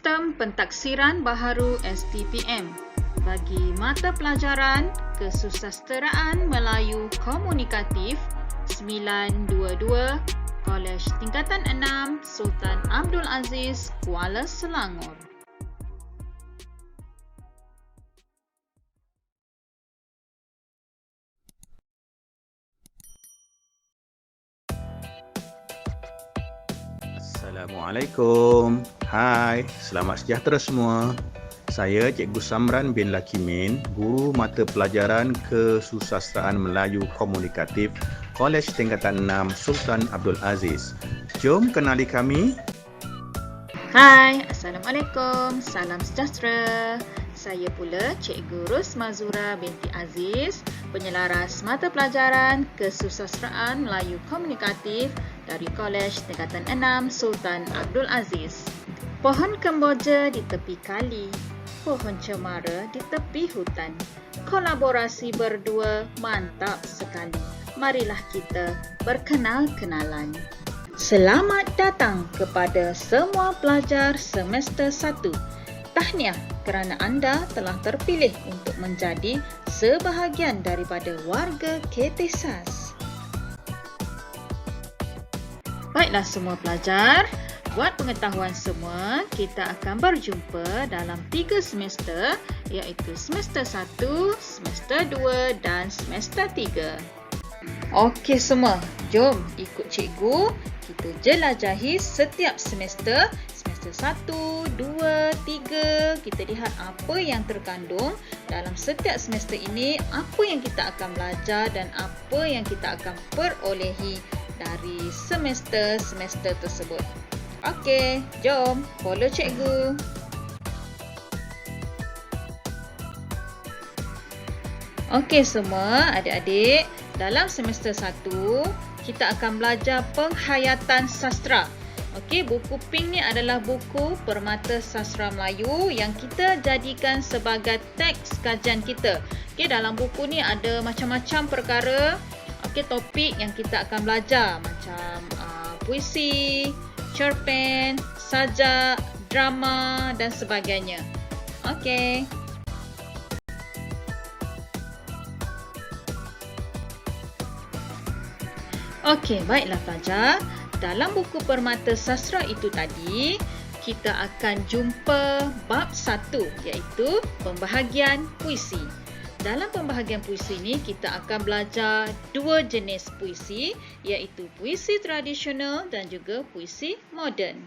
Sistem Pentaksiran Baharu STPM bagi mata pelajaran Kesusasteraan Melayu Komunikatif 922 Kolej Tingkatan 6 Sultan Abdul Aziz, Kuala Selangor. Assalamualaikum. Hai, selamat sejahtera semua. Saya Cikgu Samran bin Lakimin, Guru Mata Pelajaran Kesusasteraan Melayu Komunikatif, Kolej Tingkatan 6 Sultan Abdul Aziz. Jom kenali kami. Hai, Assalamualaikum. Salam sejahtera. Saya pula Cikgu Rosmazura binti Aziz, penyelaras mata pelajaran Kesusasteraan Melayu Komunikatif dari Kolej Tingkatan 6 Sultan Abdul Aziz. Pohon kemboja di tepi kali, pohon cemara di tepi hutan. Kolaborasi berdua mantap sekali. Marilah kita berkenal-kenalan. Selamat datang kepada semua pelajar semester 1. Tahniah kerana anda telah terpilih untuk menjadi sebahagian daripada warga KTSAS. Baiklah semua pelajar, buat pengetahuan semua, kita akan berjumpa dalam 3 semester, iaitu semester 1, semester 2 dan semester 3. Okey semua, jom ikut cikgu, kita jelajahi setiap semester. Semester 1, 2, 3, kita lihat apa yang terkandung dalam setiap semester ini, apa yang kita akan belajar dan apa yang kita akan perolehi dari semester-semester tersebut. Okey, jom follow cikgu. Okey semua adik-adik, dalam semester 1 kita akan belajar penghayatan sastra. Okey, buku pink ni adalah buku Permata Sastra Melayu yang kita jadikan sebagai teks kajian kita. Okey, dalam buku ni ada macam-macam perkara, okey, topik yang kita akan belajar macam puisi, cerpen, sajak, drama dan sebagainya. Okey. Okey, baiklah pelajar. Dalam buku Permata Sastra itu tadi, kita akan jumpa bab 1 iaitu pembahagian puisi. Dalam pembahagian puisi ini, kita akan belajar 2 jenis puisi iaitu puisi tradisional dan juga puisi moden.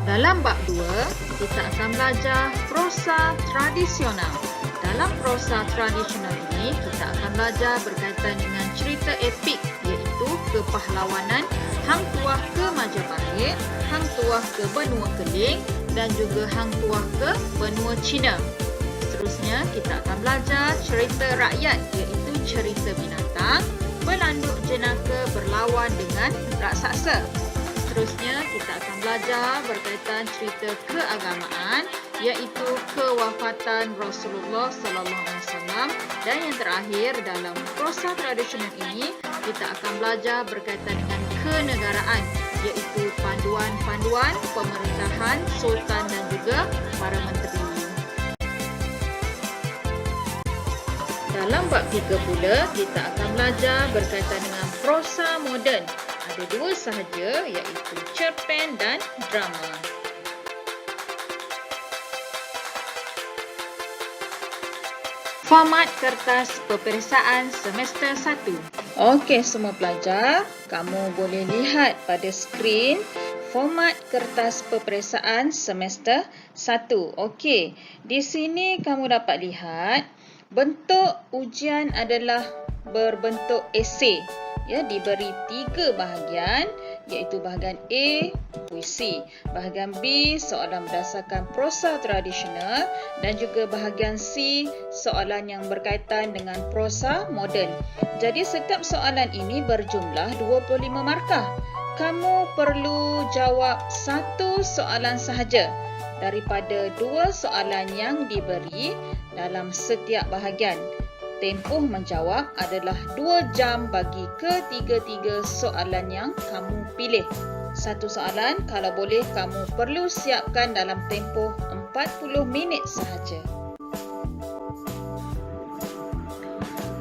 Dalam bab 2, kita akan belajar prosa tradisional. Dalam prosa tradisional ini, kita akan belajar berkaitan dengan cerita epik iaitu kepahlawanan Hang Tuah ke Majapahit, Hang Tuah ke Benua Keling dan juga Hang Tuah ke Benua Cina. Seterusnya, kita akan belajar cerita rakyat iaitu cerita binatang, Pelanduk Jenaka berlawan dengan raksasa. Seterusnya, kita akan belajar berkaitan cerita keagamaan iaitu kewafatan Rasulullah sallallahu alaihi wasallam dan yang terakhir dalam prosa tradisional ini kita akan belajar berkaitan dengan kenegaraan iaitu panduan-panduan pemerintahan sultan dan juga para menteri. Dalam bab 3 pula kita akan belajar berkaitan dengan prosa moden. Ada 2 sahaja iaitu cerpen dan drama. Format kertas peperiksaan semester 1. Okey semua pelajar, kamu boleh lihat pada skrin format kertas peperiksaan semester 1. Okey, di sini kamu dapat lihat bentuk ujian adalah berbentuk esei. Ya, diberi 3 bahagian. iaitu bahagian A, puisi. Bahagian B, soalan berdasarkan prosa tradisional dan juga bahagian C, soalan yang berkaitan dengan prosa moden. Jadi setiap soalan ini berjumlah 25 markah. Kamu perlu jawab satu soalan sahaja daripada dua soalan yang diberi dalam setiap bahagian. Tempoh menjawab adalah 2 jam bagi ketiga-tiga soalan yang kamu pilih. Satu soalan, kalau boleh kamu perlu siapkan dalam tempoh 40 minit sahaja.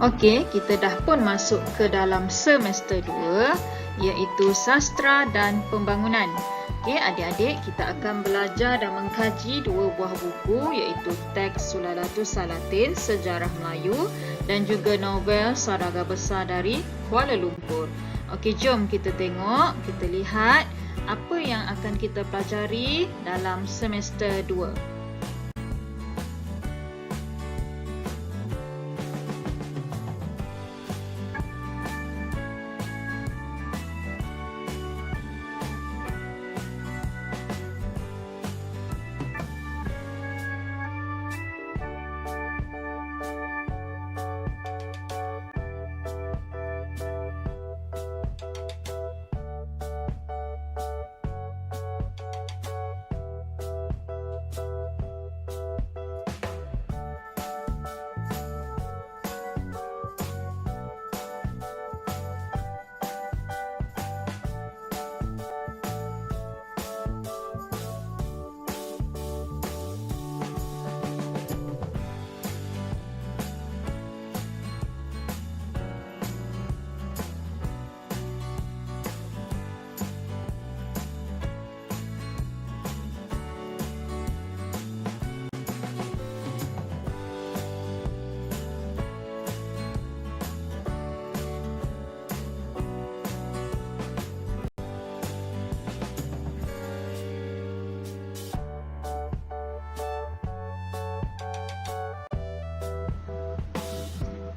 Okey, kita dah pun masuk ke dalam semester 2, iaitu Sastra dan Pembangunan. Okey, adik-adik, kita akan belajar dan mengkaji 2 buah buku, iaitu teks Sulalatus Salatin, Sejarah Melayu dan juga novel Saudagar Besar dari Kuala Lumpur. Okey, jom kita tengok, kita lihat apa yang akan kita pelajari dalam semester 2.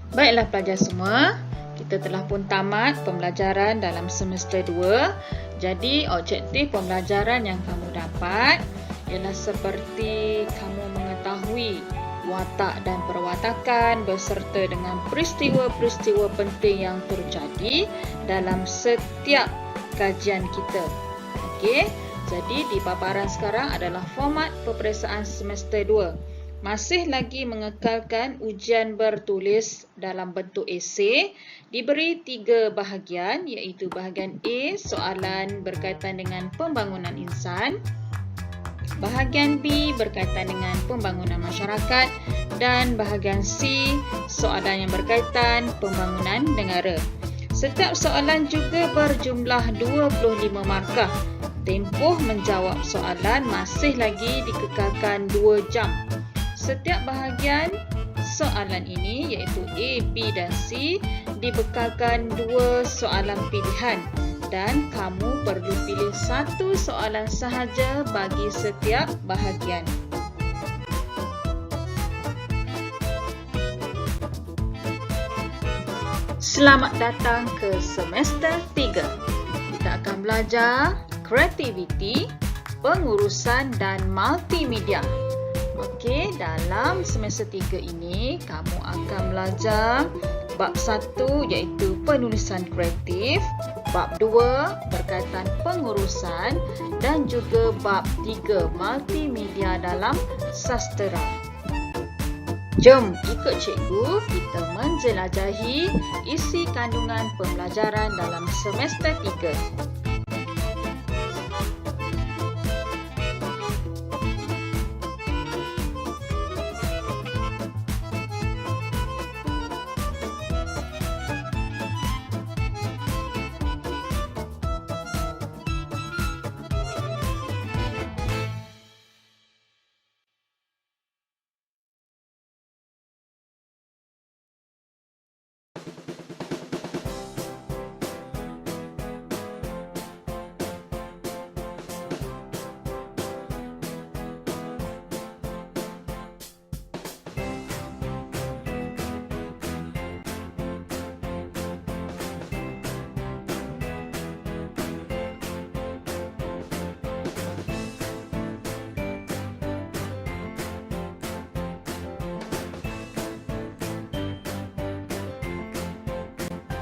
Baiklah pelajar semua, kita telah pun tamat pembelajaran dalam semester 2. Jadi objektif pembelajaran yang kamu dapat ialah seperti kamu mengetahui watak dan perwatakan beserta dengan peristiwa-peristiwa penting yang terjadi dalam setiap kajian kita. Okey, jadi di paparan sekarang adalah format peperiksaan semester 2. Masih lagi mengekalkan ujian bertulis dalam bentuk esei, diberi 3 bahagian, iaitu bahagian A, soalan berkaitan dengan pembangunan insan, bahagian B berkaitan dengan pembangunan masyarakat dan bahagian C, soalan yang berkaitan pembangunan negara. Setiap soalan juga berjumlah 25 markah. Tempoh menjawab soalan masih lagi dikekalkan 2 jam. Setiap bahagian soalan ini, iaitu A, B dan C, dibekalkan 2 soalan pilihan dan kamu perlu pilih satu soalan sahaja bagi setiap bahagian. Selamat datang ke semester 3. Kita akan belajar kreativiti, pengurusan dan multimedia. Okey, dalam semester 3 ini kamu akan belajar bab 1 iaitu penulisan kreatif, bab 2 berkaitan pengurusan dan juga bab 3 multimedia dalam sastera. Jom ikut cikgu kita menjelajahi isi kandungan pembelajaran dalam semester 3.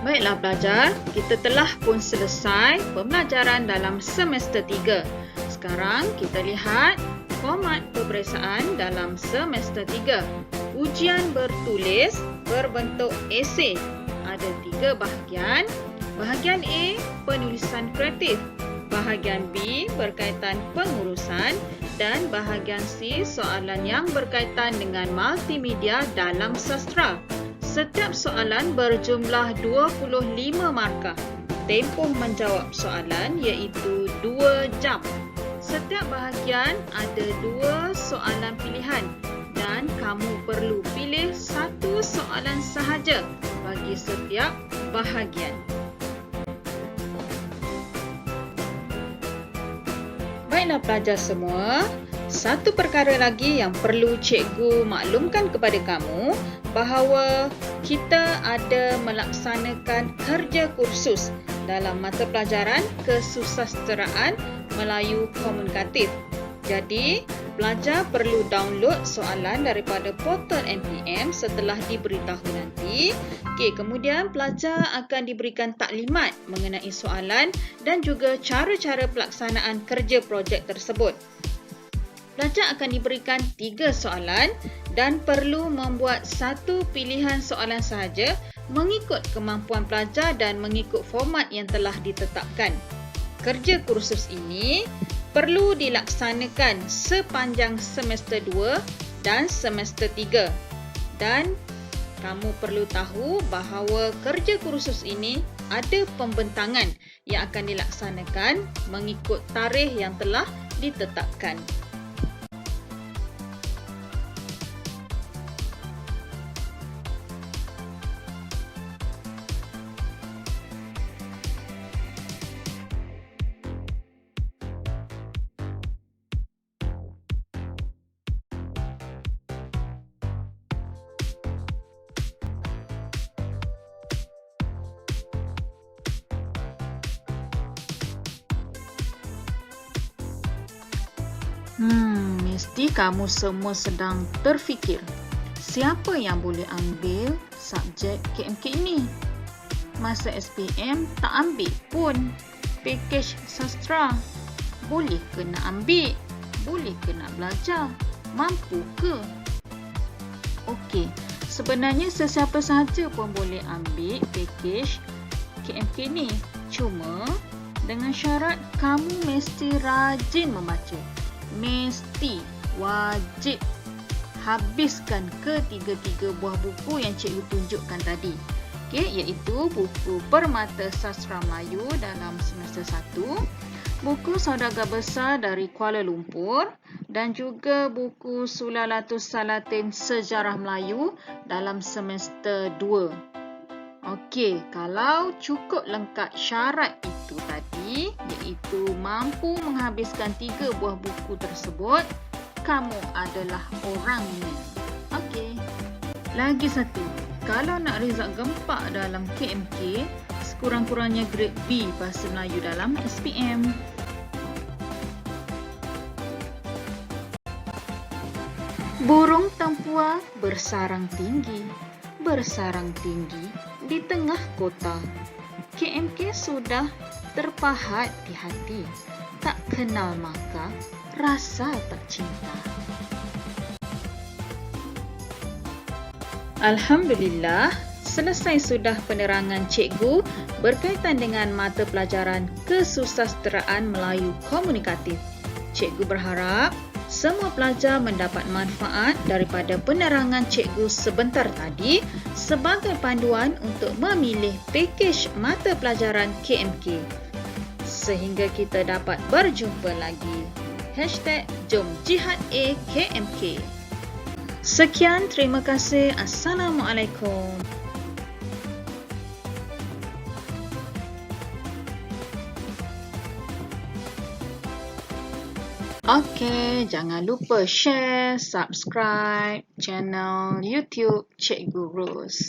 Baiklah pelajar, kita telah pun selesai pembelajaran dalam semester 3. Sekarang kita lihat format peperiksaan dalam semester 3. Ujian bertulis berbentuk esei. Ada 3 bahagian. Bahagian A, penulisan kreatif. Bahagian B, berkaitan pengurusan. Dan bahagian C, soalan yang berkaitan dengan multimedia dalam sastra. Setiap soalan berjumlah 25 markah. Tempoh menjawab soalan iaitu 2 jam. Setiap bahagian ada 2 soalan pilihan dan kamu perlu pilih 1 soalan sahaja bagi setiap bahagian. Baiklah pelajar semua, satu perkara lagi yang perlu cikgu maklumkan kepada kamu bahawa kita ada melaksanakan kerja kursus dalam mata pelajaran Kesusasteraan Melayu Komunikatif. Jadi, pelajar perlu download soalan daripada portal NPM setelah diberitahu nanti. Kemudian pelajar akan diberikan taklimat mengenai soalan dan juga cara-cara pelaksanaan kerja projek tersebut. Pelajar akan diberikan 3 soalan dan perlu membuat 1 pilihan soalan sahaja mengikut kemampuan pelajar dan mengikut format yang telah ditetapkan. Kerja kursus ini perlu dilaksanakan sepanjang semester 2 dan semester 3. Dan kamu perlu tahu bahawa kerja kursus ini ada pembentangan yang akan dilaksanakan mengikut tarikh yang telah ditetapkan. Mesti kamu semua sedang terfikir, siapa yang boleh ambil subjek KMK ini? Masa SPM tak ambil pun pakej sastra. Boleh ke nak ambil? Boleh ke nak belajar? Mampu ke? Okey, sebenarnya sesiapa sahaja pun boleh ambil pakej KMK ni. Cuma dengan syarat kamu mesti rajin membaca. Mesti wajib habiskan ketiga-tiga buah buku yang cikgu tunjukkan tadi. Iaitu buku Permata Sastra Melayu dalam semester 1, buku Saudagar Besar dari Kuala Lumpur dan juga buku Sulalatus Salatin Sejarah Melayu dalam semester 2. Okey, kalau cukup lengkap syarat itu tadi, iaitu mampu menghabiskan 3 buah buku tersebut, kamu adalah orangnya. Okey. Lagi satu, kalau nak result gempak dalam KMK, sekurang-kurangnya grade B Bahasa Melayu dalam SPM. Burung tempua bersarang tinggi di tengah kota. KMK sudah terpahat di hati, tak kenal maka rasa tak cinta. Alhamdulillah, selesai sudah penerangan cikgu berkaitan dengan mata pelajaran Kesusasteraan Melayu Komunikatif. Cikgu berharap semua pelajar mendapat manfaat daripada penerangan cikgu sebentar tadi sebagai panduan untuk memilih pakej mata pelajaran KMK. Sehingga kita dapat berjumpa lagi. #Jom Jihad A KMK. Sekian, terima kasih. Assalamualaikum. Okey, jangan lupa share, subscribe channel YouTube Cikgu Ros.